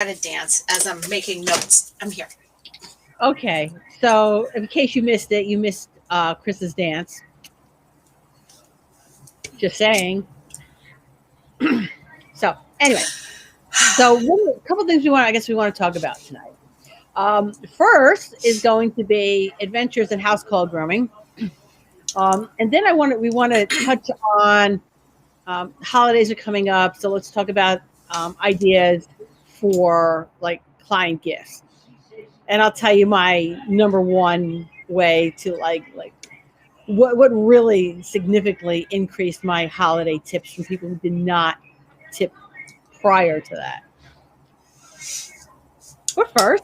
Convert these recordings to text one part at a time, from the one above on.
To dance as I'm making notes. I'm here. Okay, so in case you missed it, you missed Chris's dance. Just saying. So anyway, a couple things I guess we want to talk about tonight. First is going to be adventures in house call grooming, and then we want to touch on holidays are coming up, so let's talk about ideas for like client gifts. And I'll tell you my number one way to what really significantly increased my holiday tips from people who did not tip prior to that. But first,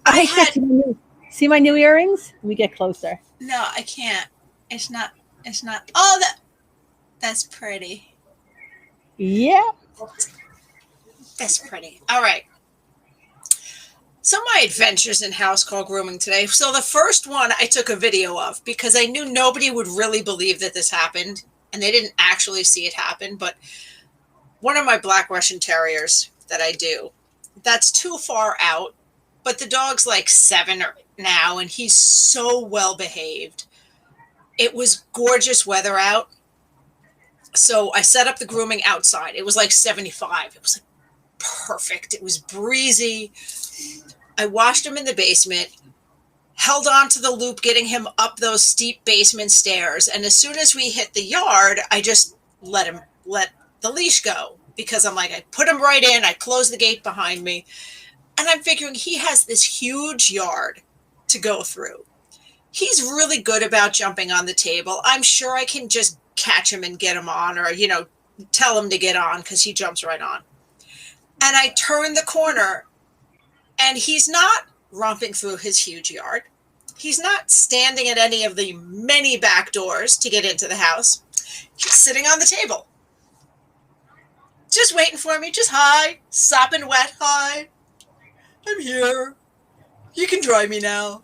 I hey, had see my new earrings? Let me get closer. no, I can't. It's not. It's not. Oh, that's pretty. Yeah. That's pretty. All right. So my adventures in house call grooming today. So the first one I took a video of because I knew nobody would really believe that this happened, and they didn't actually see it happen. But one of my Black Russian Terriers that I do, that's too far out. But the dog's like 7 now, and he's so well behaved. It was gorgeous weather out. So I set up the grooming outside. It was like 75. It was like perfect. It was breezy. I washed him in the basement, held on to the loop, getting him up those steep basement stairs. And as soon as we hit the yard, I just let the leash go because I'm like, I put him right in. I closed the gate behind me. And I'm figuring he has this huge yard to go through. He's really good about jumping on the table. I'm sure I can just catch him and get him on or, tell him to get on because he jumps right on. And I turn the corner and he's not romping through his huge yard. He's not standing at any of the many back doors to get into the house. He's sitting on the table. Just waiting for me. Just hi. Sopping wet. Hi. I'm here. You can dry me now.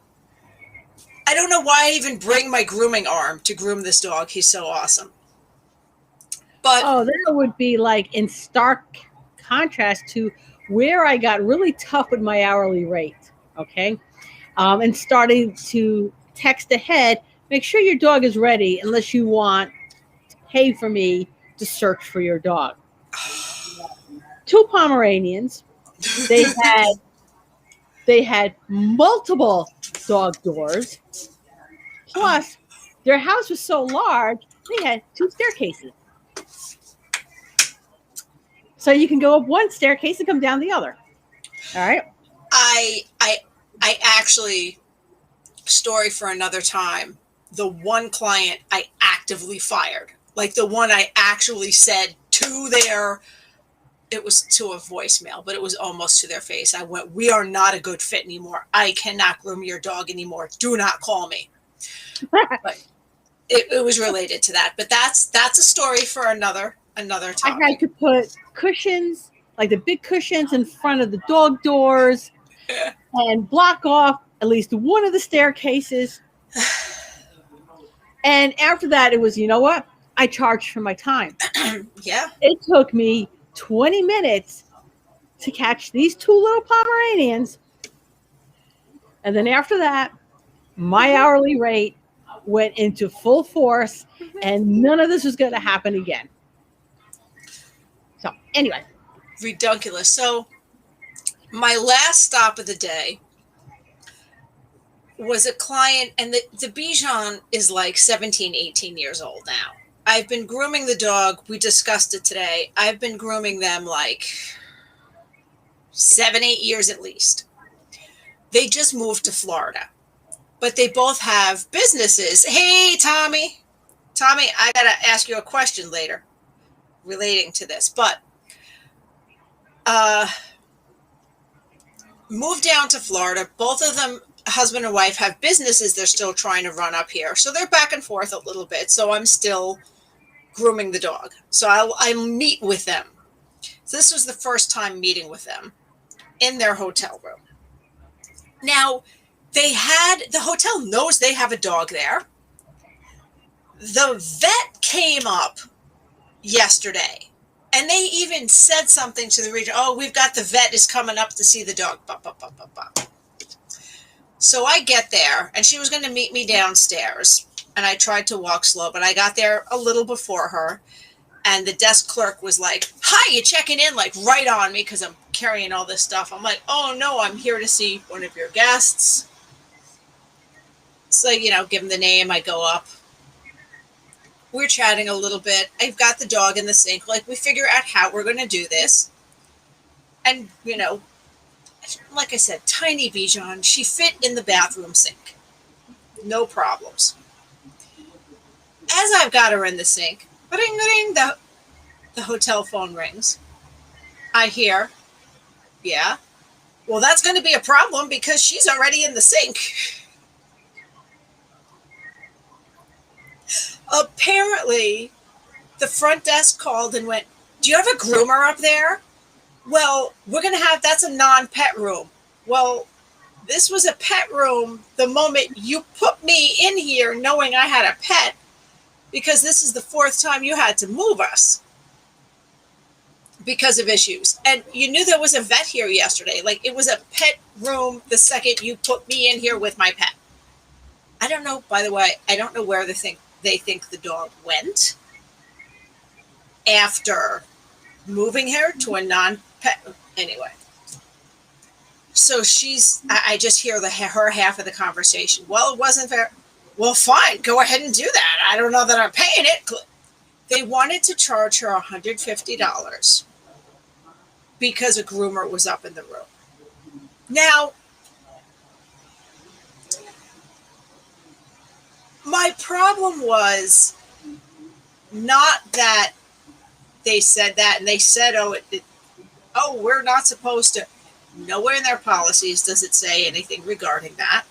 I don't know why I even bring my grooming arm to groom this dog. He's so awesome. But that would be like in stark contrast to where I got really tough with my hourly rate. Okay. And starting to text ahead, make sure your dog is ready unless you want to pay for me to search for your dog. 2 Pomeranians. They had multiple dog doors. Plus, their house was so large, they had 2 staircases. So you can go up one staircase and come down the other. All right. I actually, story for another time, the one client I actively fired, like the one I actually said it was to a voicemail, but it was almost to their face. I went, we are not a good fit anymore. I cannot groom your dog anymore. Do not call me. But it was related to that. But that's a story for another topic. I had to put cushions, like the big cushions in front of the dog doors and block off at least one of the staircases. And after that, it was, you know what? I charged for my time. Yeah. It took me 20 minutes to catch these 2 little Pomeranians. And then after that, my hourly rate went into full force and none of this was going to happen again. So anyway. Redunculous. So my last stop of the day was a client, and the Bichon is like 17, 18 years old now. I've been grooming the dog. We discussed it today. I've been grooming them like 7, 8 years at least. They just moved to Florida, but they both have businesses. Hey, Tommy, I got to ask you a question later relating to this, but moved down to Florida. Both of them, husband and wife, have businesses they're still trying to run up here. So they're back and forth a little bit. So I'm still grooming the dog. So I meet with them. So this was the first time meeting with them in their hotel room. Now, the hotel knows they have a dog there. The vet came up yesterday And they even said something to the region. Oh, we've got the vet is coming up to see the dog. Bop, bop, bop, bop, bop. So I get there, and she was going to meet me downstairs. And I tried to walk slow, but I got there a little before her. And the desk clerk was like, "Hi, you checking in?" Like right on me because I'm carrying all this stuff. I'm like, "Oh no, I'm here to see one of your guests." So, give him the name. I go up. We're chatting a little bit. I've got the dog in the sink. Like, we figure out how we're going to do this. And, like I said, tiny Bichon, she fit in the bathroom sink. No problems. As I've got her in the sink, ring, ring, the hotel phone rings. I hear, yeah. Well, that's going to be a problem because she's already in the sink. Apparently, the front desk called and went, "Do you have a groomer up there?" Well, we're going to that's a non-pet room. Well, this was a pet room the moment you put me in here knowing I had a pet, because this is the fourth time you had to move us because of issues. And you knew there was a vet here yesterday. Like, it was a pet room the second you put me in here with my pet. I don't know, by the way, I don't know where they think the dog went after moving her to a non-pet. Anyway. So I just hear her half of the conversation. Well, it wasn't fair. Well, fine, go ahead and do that. I don't know that I'm paying it. They wanted to charge her $150 because a groomer was up in the room. Now, my problem was not that they said that and they said, we're not supposed to. Nowhere in their policies does it say anything regarding that.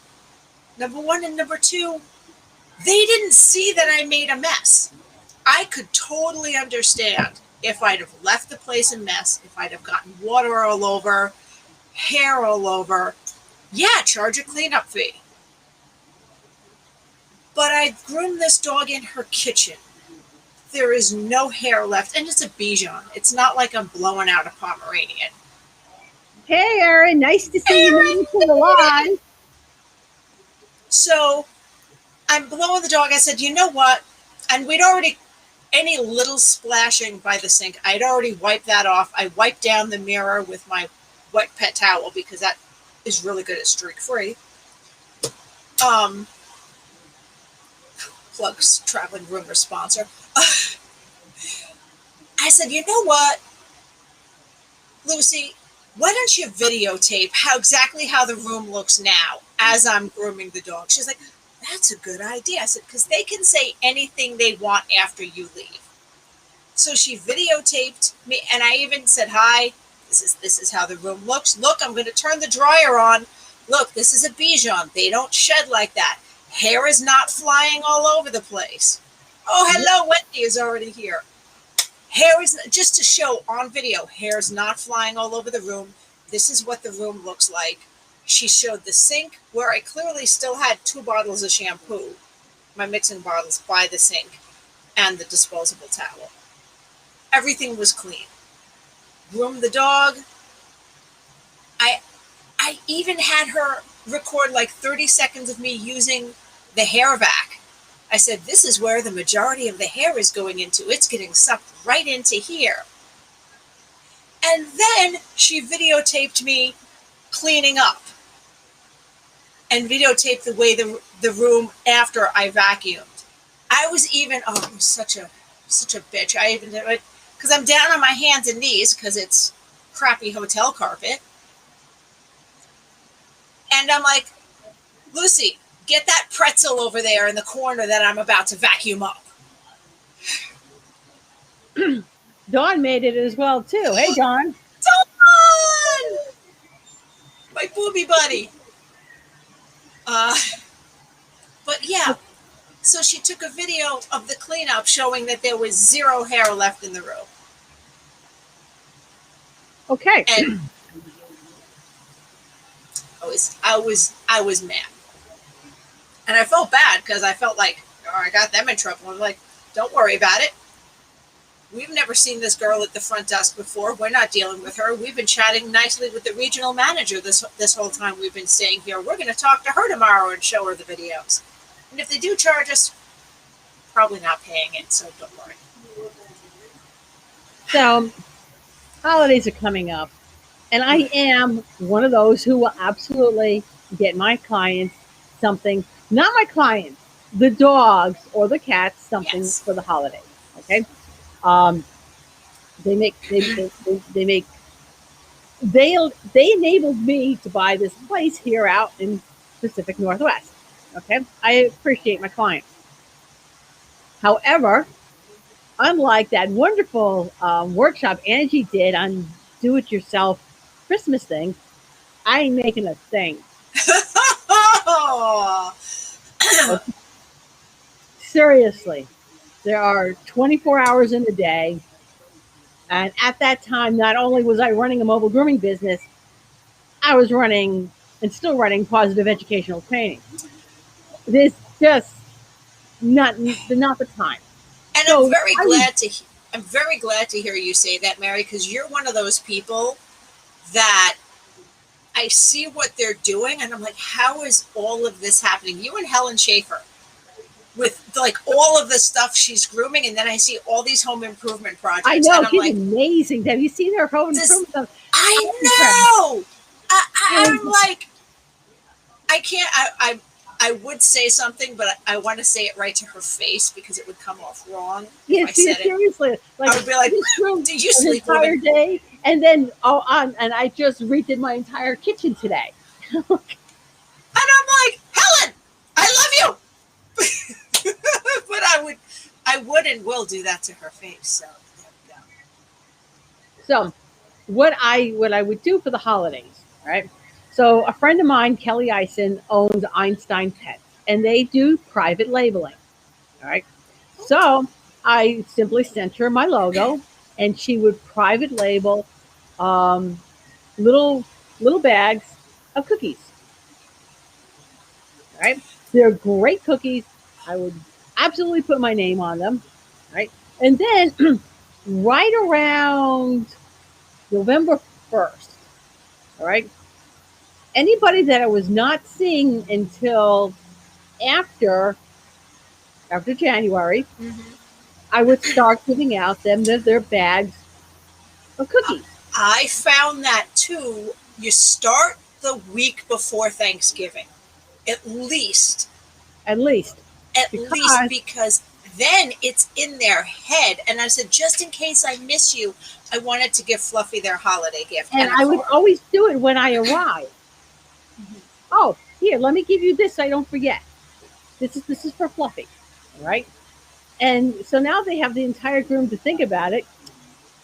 Number one, and number two, they didn't see that I made a mess. I could totally understand if I'd have left the place a mess, if I'd have gotten water all over, hair all over. Yeah, charge a cleanup fee. But I groomed this dog in her kitchen. There is no hair left, and it's a Bichon. It's not like I'm blowing out a Pomeranian. Hey, Erin, nice to see you to the line. So I'm blowing the dog. I said, you know what? And we'd already, any little splashing by the sink, I'd already wiped that off. I wiped down the mirror with my wet pet towel because that is really good at streak-free. Plugs, traveling groomer sponsor. I said, you know what, Lucy, why don't you videotape exactly how the room looks now as I'm grooming the dog? She's like, that's a good idea. I said, because they can say anything they want after you leave. So she videotaped me, and I even said, hi, this is how the room looks. Look, I'm going to turn the dryer on. Look, this is a Bichon. They don't shed like that. Hair is not flying all over the place. Oh, hello, Wendy is already here. Hair is, just to show on video, hair is not flying all over the room. This is what the room looks like. She showed the sink where I clearly still had 2 bottles of shampoo, my mixing bottles by the sink, and the disposable towel. Everything was clean. Groomed the dog. I even had her record like 30 seconds of me using the hair vac. I said, this is where the majority of the hair is going into. It's getting sucked right into here. And then she videotaped me cleaning up and videotaped the way the room after I vacuumed. I was even, I'm such a bitch. I even did it because I'm down on my hands and knees because it's crappy hotel carpet. And I'm like, Lucy, get that pretzel over there in the corner that I'm about to vacuum up. Dawn made it as well, too. Hey, Dawn. Dawn! My booby buddy. But yeah, so she took a video of the cleanup showing that there was 0 hair left in the room. Okay. And I was mad. And I felt bad because I felt like, I got them in trouble. I'm like, don't worry about it. We've never seen this girl at the front desk before. We're not dealing with her. We've been chatting nicely with the regional manager this whole time we've been staying here. We're going to talk to her tomorrow and show her the videos. And if they do charge us, probably not paying it, so don't worry. So holidays are coming up, and I am one of those who will absolutely get my clients something, not my clients, the dogs or the cats, something Yes. for the holidays. Okay. Um, they make, they make, they enabled me to buy this place here out in Pacific Northwest. Okay. I appreciate my clients. However, unlike that wonderful workshop Angie did on do it yourself Christmas thing, I ain't making a thing. Okay? Seriously, there are 24 hours in a day. And at that time, not only was I running a mobile grooming business, I was running and still running positive educational training. This just not the time. And So I would, I'm very glad to hear you say that, Mary, because you're one of those people that I see what they're doing and I'm like, how is all of this happening? You and Helen Schaefer with like all of the stuff she's grooming, and then I see all these home improvement I projects, and know I'm she's like, amazing. Have you seen her home this, improvement stuff? I I'm impressed. know. I'm And like, I can't. I would say something, but I want to say it right to her face because it would come off wrong if yeah, I said it. seriously, like I would be like, this room "Did you an sleep, entire woman?" day, and then and I just redid my entire kitchen today. And I'm like, Helen, I love you, but I would and will do that to her face. So there we go. So, what I would do for the holidays, right? So, a friend of mine, Kelly Eisen, owns Einstein Pets, and they do private labeling. All right. So, I simply sent her my logo, and she would private label um, little little bags of cookies. Right? They're great cookies. I would absolutely put my name on them. Right? And then right around November 1st, all right, anybody that I was not seeing until after after January, Mm-hmm. I would start giving out them their bags of cookies. I found that too. You start the week before Thanksgiving, at least, At least. at least Because because then it's in their head. And I said, just in case I miss you, I wanted to give Fluffy their holiday gift and and a I would card. always do it when I arrive. Oh, here, let me give you this so I don't forget. This is for Fluffy. All right. And so now they have the entire room to think about it.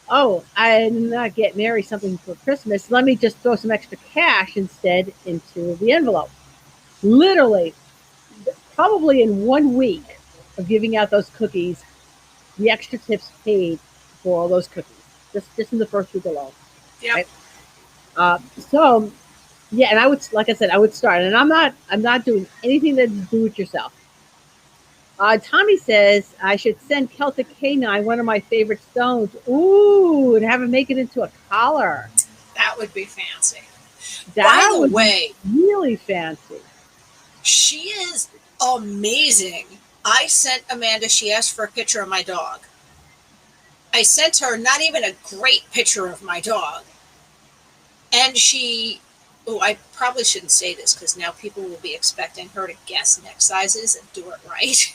Oh, I did not get Mary something for Christmas. Let me just throw some extra cash instead into the envelope. Literally, probably in 1 week of giving out those cookies, the extra tips paid for all those cookies. Just in the first week alone. Yep. Right? So yeah, and I would, like I said, I would start, and I'm not doing anything that's do it yourself. Tommy says I should send Celtic Canine one of my favorite stones. Ooh, and have him make it into a collar. That would be fancy. By That the would be way, really fancy. she is amazing. I sent Amanda, she asked for a picture of my dog. I sent her not even a great picture of my dog. And oh, I probably shouldn't say this because now people will be expecting her to guess neck sizes and do it right.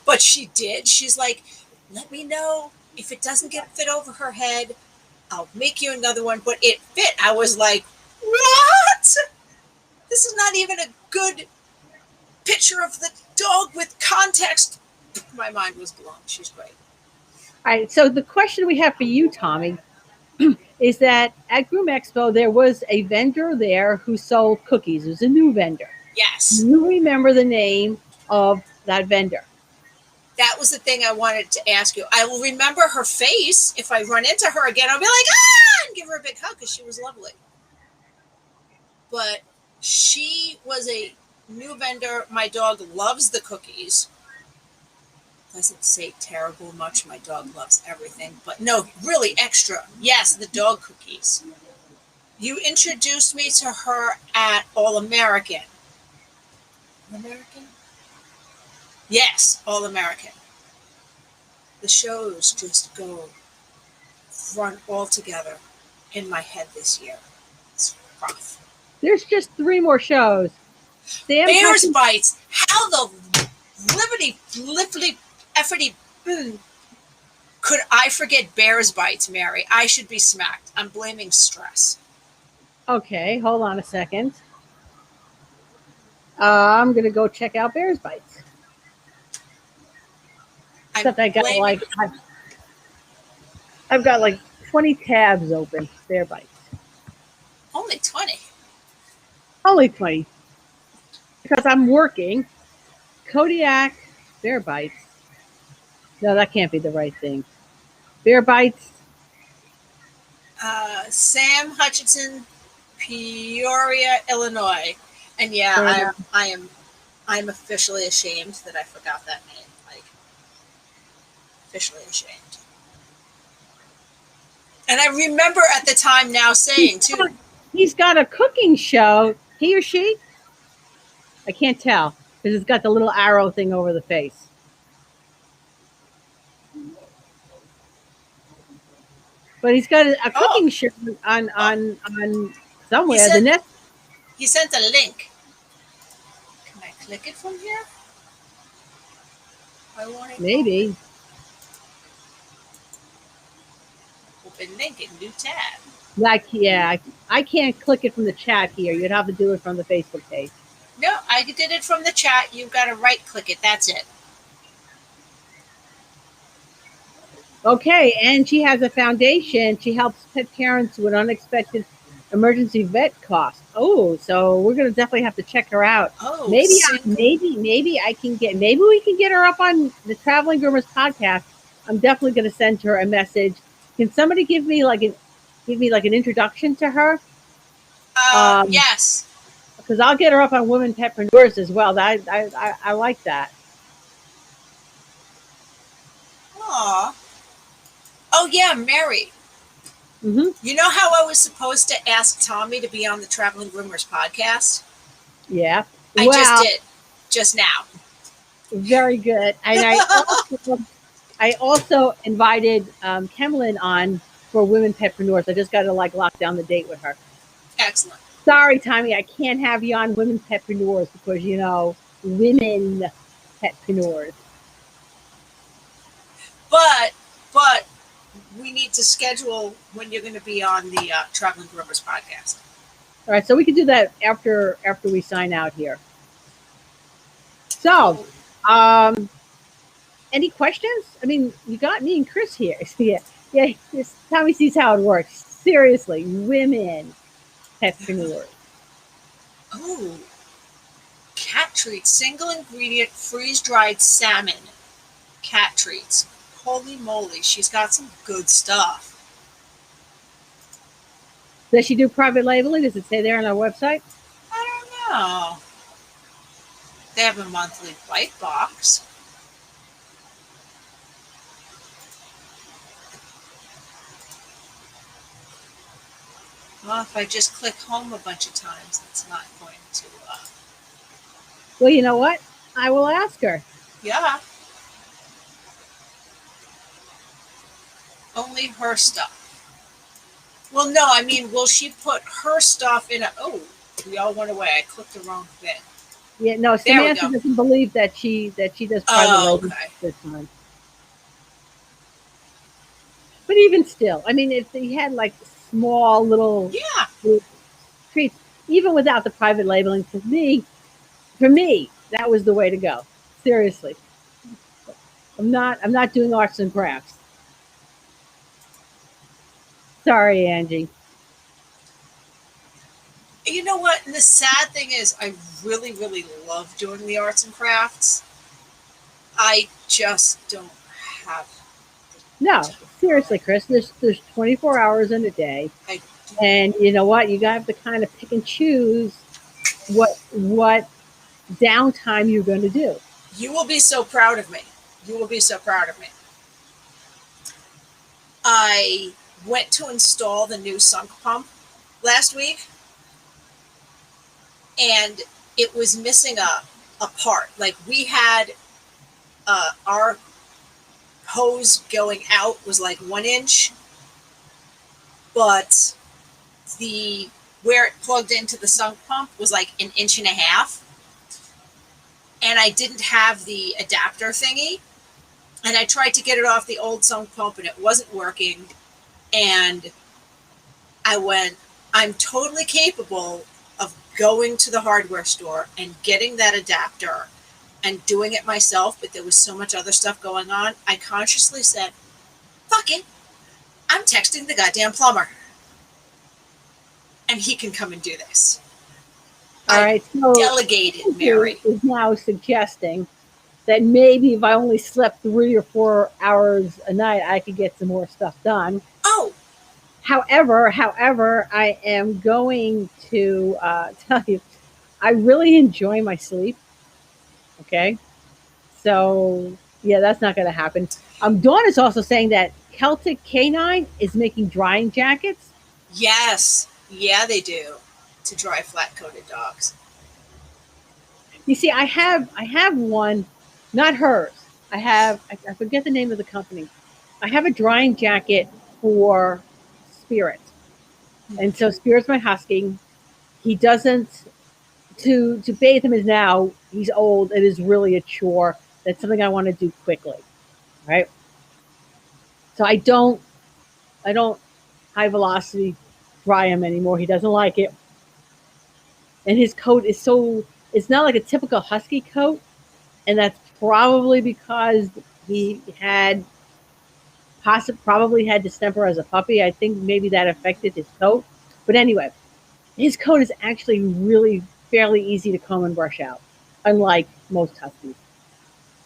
But she did. She's like, let me know if it doesn't get fit over her head. I'll make you another one. But it fit. I was like, what? This is not even a good picture of the dog with context. My mind was blown. She's great. All right. So the question we have for you, Tommy, is that at Groom Expo there was a vendor there who sold cookies. It was a new vendor. Yes. You remember the name of that vendor? That was the thing I wanted to ask you. I will remember her face. If I run into her again, I'll be like, ah, and give her a big hug because she was lovely. But she was a new vendor. My dog loves the cookies. doesn't say terrible much. My dog loves everything, but no, really extra. Yes, the dog cookies. You introduced me to her at All American. American? Yes, All American. The shows just go run all together in my head this year. It's rough. There's just 3 more shows. Sam Bears Hutchins- Bites. How the libbity, flippity, effity, could I forget Bears Bites, Mary? I should be smacked. I'm blaming stress. Okay, hold on a second. I'm gonna go check out Bears Bites. Except I got like I've got like 20 tabs open. Bear Bites. Only 20. Only 20. Because I'm working. Kodiak Bear Bites. No, that can't be the right thing. Bear Bites. Sam Hutchinson, Peoria, Illinois. And yeah, I'm officially ashamed that I forgot that name. Like, officially ashamed. And I remember at the time now saying too. He's got a cooking show. He or she? I can't tell because it's got the little arrow thing over the face. But he's got a cooking show on somewhere. He sent a link. Can I click it from here? I want it. Maybe. Open link in new tab. Like, yeah, I can't click it from the chat here. You'd have to do it from the Facebook page. No, I did it from the chat. You've got to right click it. That's it. Okay, and she has a foundation. She helps pet parents with unexpected emergency vet costs. Oh, so we're gonna definitely have to check her out. Oh, maybe we can get her up on the Traveling Groomers podcast. I'm definitely gonna send her a message. Can somebody give me like an introduction to her? Yes. Because I'll get her up on Women Petpreneurs as well. I like that. Aw. Oh yeah, Mary. Mm-hmm. You know how I was supposed to ask Tommy to be on the Traveling Groomers podcast? Yeah. I just did. Just now. Very good. And I also invited Kemlyn on for Women Petpreneurs. I just got to lock down the date with her. Excellent. Sorry, Tommy, I can't have you on Women Petpreneurs because, women petpreneurs. But we need to schedule when you're going to be on the Traveling Groomers podcast. All right, so we can do that after we sign out here. So, any questions? I mean, you got me and Chris here. yeah. Tommy sees how it works. Seriously, women petpreneurs. Oh, cat treats, single ingredient freeze dried salmon. Cat treats. Holy moly, she's got some good stuff. Does she do private labeling? Does it say there on our website? I don't know. They have a monthly bite box. Well, if I just click home a bunch of times, it's not going to. Well, you know what? I will ask her. Yeah. Only her stuff. Well, no, I mean, will she put her stuff in a... Oh, we all went away. I clicked the wrong thing. Yeah, no, Samantha doesn't believe that she does private labeling this time. But even still, I mean, if they had small little treats, even without the private labeling, for me, that was the way to go. Seriously. I'm not doing arts and crafts. Sorry, Angie. You know what? And the sad thing is, I really, really love doing the arts and crafts. I just don't have. No, seriously, Chris. There's 24 hours in a day, and you know what? You have to kind of pick and choose what downtime you're going to do. You will be so proud of me. You will be so proud of me. I went to install the new sunk pump last week, and it was missing a part. Like, we had our hose going out was like 1 inch, but the where it plugged into the sunk pump was like 1.5 inches. And I didn't have the adapter thingy. And I tried to get it off the old sunk pump and it wasn't working. And I went, I'm totally capable of going to the hardware store and getting that adapter and doing it myself, but there was so much other stuff going on. I consciously said, fuck it. I'm texting the goddamn plumber. And he can come and do this. All right. So delegated, Mary. Is now suggesting that maybe if I only slept 3 or 4 hours a night, I could get some more stuff done. Oh. However, I am going to tell you, I really enjoy my sleep. Okay. So, yeah, that's not going to happen. Dawn is also saying that Celtic Canine is making drying jackets. Yes. Yeah, they do. To dry flat-coated dogs. You see, I have one, not hers. I forget the name of the company. I have a drying jacket for Spirit. And so Spirit's my husky. He doesn't to bathe him is now, he's old. It is really a chore. That's something I want to do quickly. Right? So I don't high velocity dry him anymore. He doesn't like it. And his coat is it's not like a typical husky coat. And that's probably because he probably had distemper as a puppy. I think maybe that affected his coat. But anyway, his coat is actually really fairly easy to comb and brush out, unlike most huskies.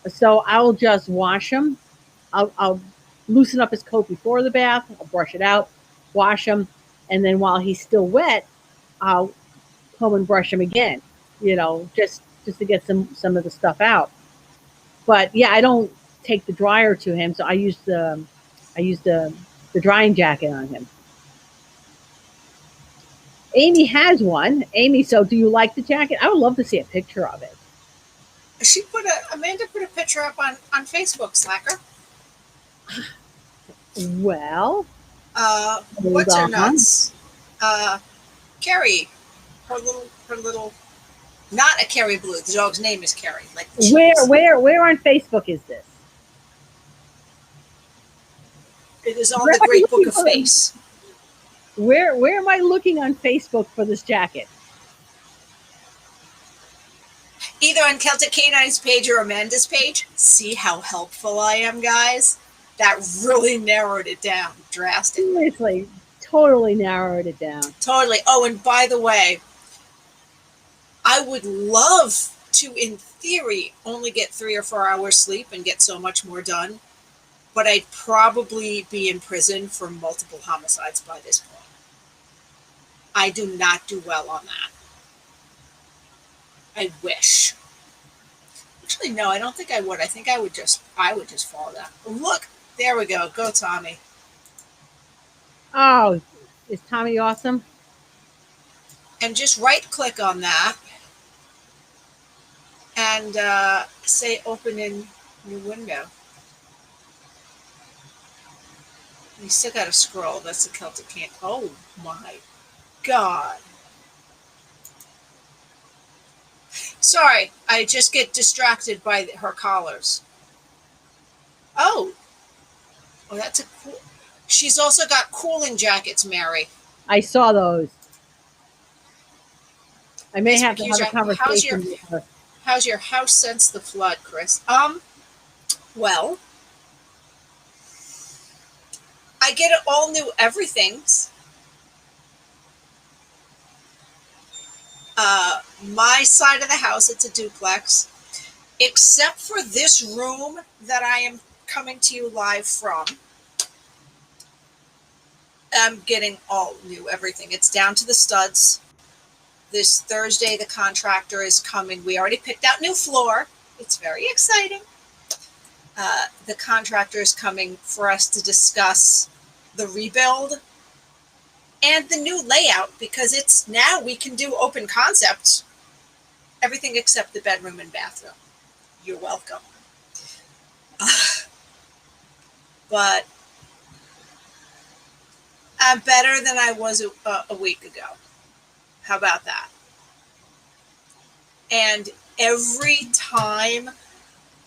So I'll just wash him. I'll loosen up his coat before the bath. I'll brush it out, wash him, and then while he's still wet, I'll comb and brush him again. Just to get some of the stuff out. But yeah, I don't take the dryer to him, so I use the drying jacket on him. Amy has one. Amy, so do you like the jacket? I would love to see a picture of it. Amanda put a picture up on Facebook, Slacker. Well, what's her nuts? Carrie, her little, not a Carrie Blue. The dog's name is Carrie. Like where on Facebook is this? It is on the Great Book of Face. Where am I looking on Facebook for this jacket? Either on Celtic Canine's page or Amanda's page. See how helpful I am, guys? That really narrowed it down drastically. Seriously, totally narrowed it down. Totally. Oh, and by the way, I would love to, in theory, only get 3 or 4 hours sleep and get so much more done. But I'd probably be in prison for multiple homicides by this point. I do not do well on that. I wish. Actually, no, I don't think I would. I think I would just fall down. Look, there we go. Go, Tommy. Oh, is Tommy awesome? And just right-click on that and say open in new window. You still got to scroll. That's the Celtic Can. Oh my God. Sorry, I just get distracted by her collars. Oh, that's a cool. She's also got cooling jackets, Mary. I saw those. I may have to have a conversation with her. How's your house since the flood, Chris? Well, I get all new everythings. My side of the house, it's a duplex, except for this room that I am coming to you live from. I'm getting all new everything. It's down to the studs. This Thursday, the contractor is coming. We already picked out new floor. It's very exciting. the contractors coming for us to discuss the rebuild and the new layout, because it's now we can do open concepts, everything except the bedroom and bathroom. You're welcome. But I'm better than I was a week ago. How about that? And every time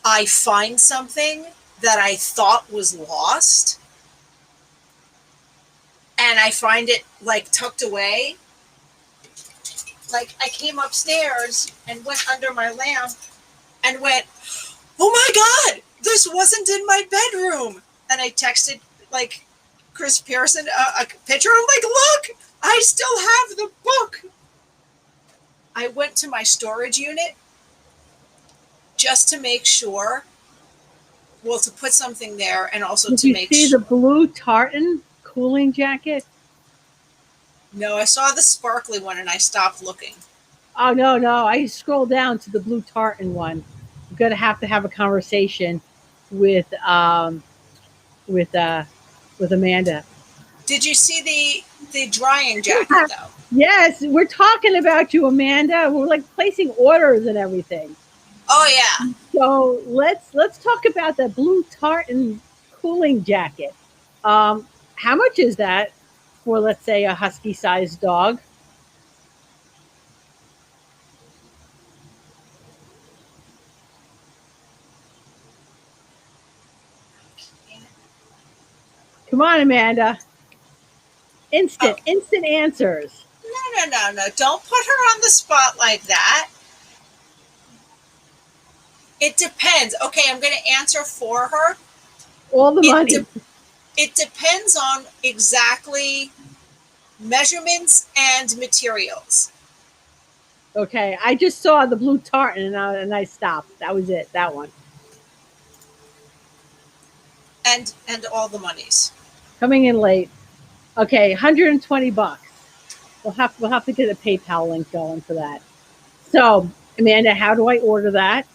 I find something that I thought was lost, and I find it like tucked away, like I came upstairs and went under my lamp and went, oh my God, this wasn't in my bedroom. And I texted like Chris Pearson a picture. I'm like, look, I still have the book. I went to my storage unit just to make sure, well, to put something there and also Did to you make see sure. the blue tartan cooling jacket? No, I saw the sparkly one and I stopped looking. Oh no! I scrolled down to the blue tartan one. I'm gonna have to have a conversation with with uh with Amanda. Did you see the drying jacket though? Yes, we're talking about you, Amanda. We're like placing orders and everything. Oh yeah. So let's talk about the blue tartan cooling jacket. How much is that for, let's say, a husky sized dog? Come on, Amanda. Oh, Instant answers. no. Don't put her on the spot like that. It depends. Okay, I'm going to answer for her. All the It money. de- it depends on exactly measurements and materials, Okay, I just saw the blue tartan and I stopped. That was it. That one and all the monies. coming in late. Okay, $120. We'll have to get a PayPal link going for that. So, Amanda, how do I order that?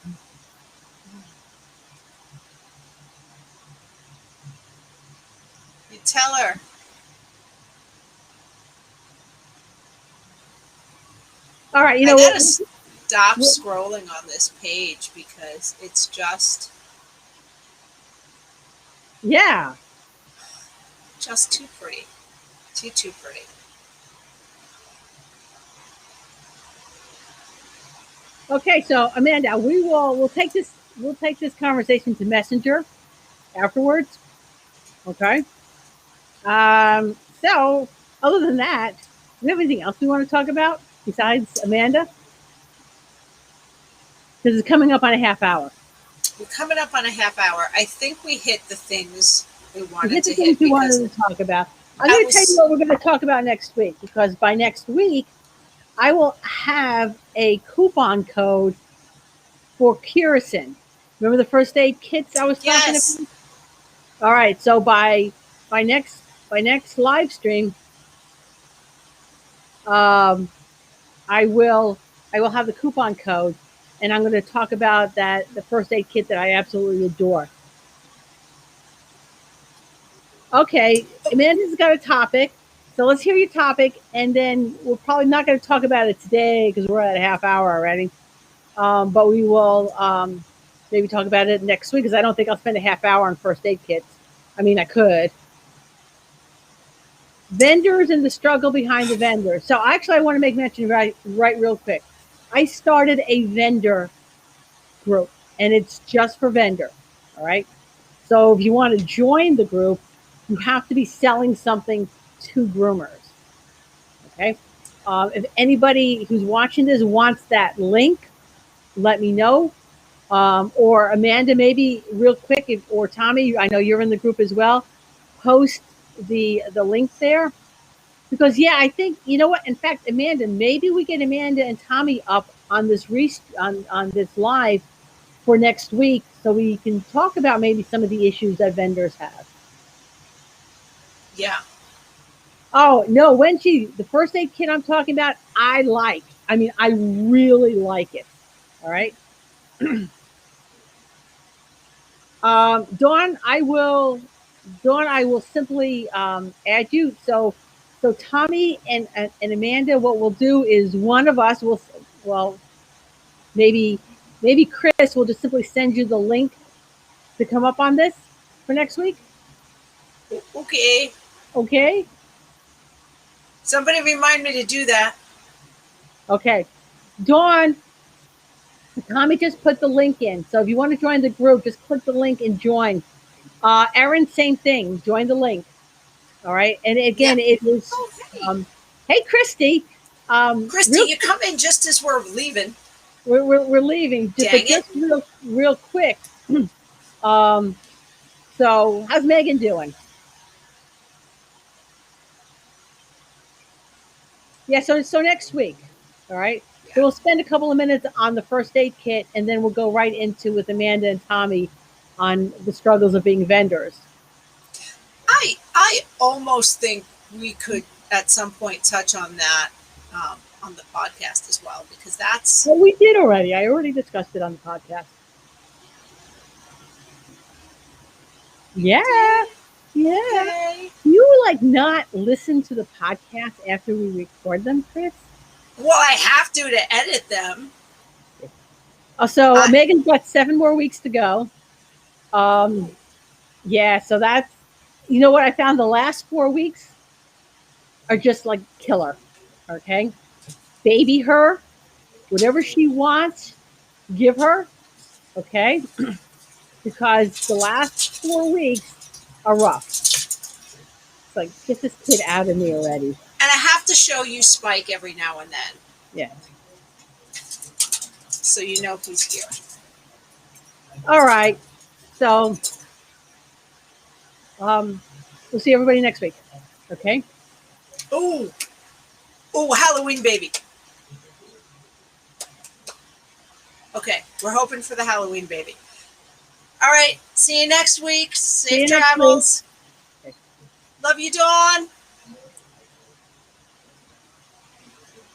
You tell her. All right, I gotta what, stop what, scrolling on this page because it's yeah. just too pretty, too pretty. Okay, so Amanda, we'll take this conversation to Messenger afterwards. Okay. So other than that, do we have anything else we want to talk about besides Amanda? Because it's coming up on a half hour. We're coming up on a half hour. I think we hit the things we We wanted hit the to things hit we because wanted to talk about. I'm I going to tell you was what we're going to talk about next week, because by next week, I will have a coupon code for Curacin. Remember the first aid kits I was talking yes. about? All right, so by next live stream, um, I will I will have the coupon code, and I'm going to talk about the first aid kit that I absolutely adore. Okay, Amanda's got a topic, so let's hear your topic, and then we're probably not going to talk about it today because we're at a half hour already. But we will maybe talk about it next week, because I don't think I'll spend a half hour on first aid kits. I mean, I could. Vendors and the struggle behind the vendor. So actually, I want to make mention right real quick. I started a vendor group, and it's just for vendor. All right. So if you want to join the group, you have to be selling something to groomers. Okay. If anybody who's watching this wants that link, let me know. Or Amanda, maybe real quick, or Tommy, I know you're in the group as well. Post the link there, because yeah, I think you know what. In fact, Amanda, maybe we get Amanda and Tommy up on this on this live for next week, so we can talk about maybe some of the issues that vendors have. Yeah. Oh no, the first aid kit I'm talking about, I like. I mean, I really like it. All right. Dawn, I will simply add you. So Tommy and Amanda, what we'll do is one of us will, well, maybe Chris will just simply send you the link to come up on this for next week. Okay. Okay. Somebody remind me to do that. Okay. Dawn, Tommy just put the link in. So if you want to join the group, just click the link and join. Erin, same thing. Join the link. All right. And again, Yeah. it was, Oh, hey. hey, Christy. Christy, Real you come in just as we're leaving. we're leaving, Dang but it. just real quick. Um, so how's Megan doing? Yeah, so next week, all right. So Yeah. we'll spend a couple of minutes on the first aid kit, and then we'll go right into with Amanda and Tommy on the struggles of being vendors. I almost think we could at some point touch on that on the podcast as well, because that's Well, we did already. I already discussed it on the podcast. you Yeah, did. yeah. Okay. You like not listen to the podcast after we record them, Chris? Well, I have to edit them. So I Megan's got 7 more weeks to go. Um, yeah, so that's, you know what I found, the last 4 weeks are just like killer. Okay, baby her, whatever she wants, give her. Okay, because the last 4 weeks are rough. It's like, get this kid out of me already. and I have to show you Spike every now and then, Yeah. so you know he's here. All right. So we'll see everybody next week. Okay. Oh, oh, Halloween baby. Okay, we're hoping for the Halloween baby. All right, see you next week. See Safe you next week. travels. Okay. Love you, Dawn.